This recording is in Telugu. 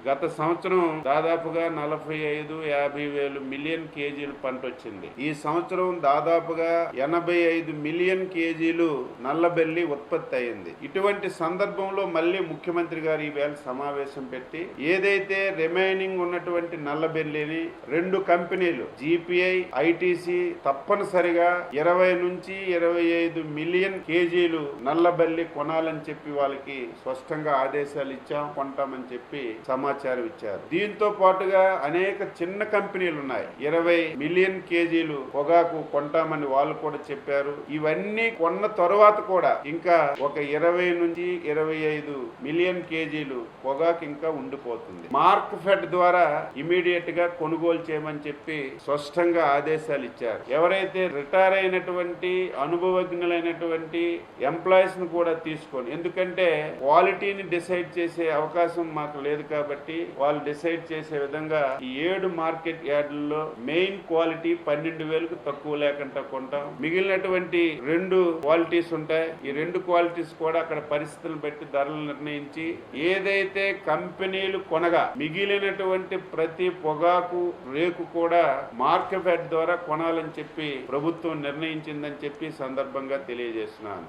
గత సంవత్సరం దాదాపుగా 45-50 మిలియన్ కేజీలు పంట వచ్చింది. ఈ సంవత్సరం దాదాపుగా 85 మిలియన్ కేజీలు నల్లబెల్లి ఉత్పత్తి అయింది. ఇటువంటి సందర్భంలో మళ్ళీ ముఖ్యమంత్రి గారు ఈవేళ సమావేశం పెట్టి ఏదైతే రిమైనింగ్ ఉన్నటువంటి నల్లబెల్లిని 2 కంపెనీలు జీపీఐ, ఐటీసీ తప్పనిసరిగా 20-25 మిలియన్ కేజీలు నల్లబెల్లి కొనాలని చెప్పి వాళ్ళకి స్పష్టంగా ఆదేశాలు ఇచ్చాం, కొంటామని చెప్పి సమాచారం ఇచ్చారు. దీంతో పాటుగా అనేక చిన్న కంపెనీలు ఉన్నాయి. 20 మిలియన్ కేజీలు పొగాకు కొంటామని వాళ్ళు కూడా చెప్పారు. ఇవన్నీ కొన్న తరువాత కూడా ఇంకా ఒక 20-25 మిలియన్ కేజీలు పొగాకు ఇంకా ఉండిపోతుంది. మార్క్ ఫెడ్ ద్వారా ఇమీడియట్ గా కొనుగోలు చేయమని చెప్పి స్పష్టంగా ఆదేశాలు ఇచ్చారు. ఎవరైతే రిటైర్ అయినటువంటి అనుభవజ్ఞులైనటువంటి ఎంప్లాయీస్ ను కూడా తీసుకొని, ఎందుకంటే క్వాలిటీని డిసైడ్ చేసే అవకాశం మాకు లేదు కాబట్టి వాళ్ళు డిసైడ్ చేసే విధంగా ఈ 7 మార్కెట్ యార్డుల్లో మెయిన్ క్వాలిటీ 12,000కు తక్కువ లేకుండా కొంటాం. మిగిలినటువంటి 2 క్వాలిటీస్ ఉంటాయి. ఈ 2 క్వాలిటీస్ కూడా అక్కడ పరిస్థితులను బట్టి ధరలు నిర్ణయించి ఏదైతే కంపెనీలు కొనగా మిగిలినటువంటి ప్రతి పొగాకు రేకు కూడా మార్కెట్ ద్వారా కొనాలని చెప్పి ప్రభుత్వం నిర్ణయించిందని చెప్పి సందర్భంగా తెలియజేస్తున్నాను.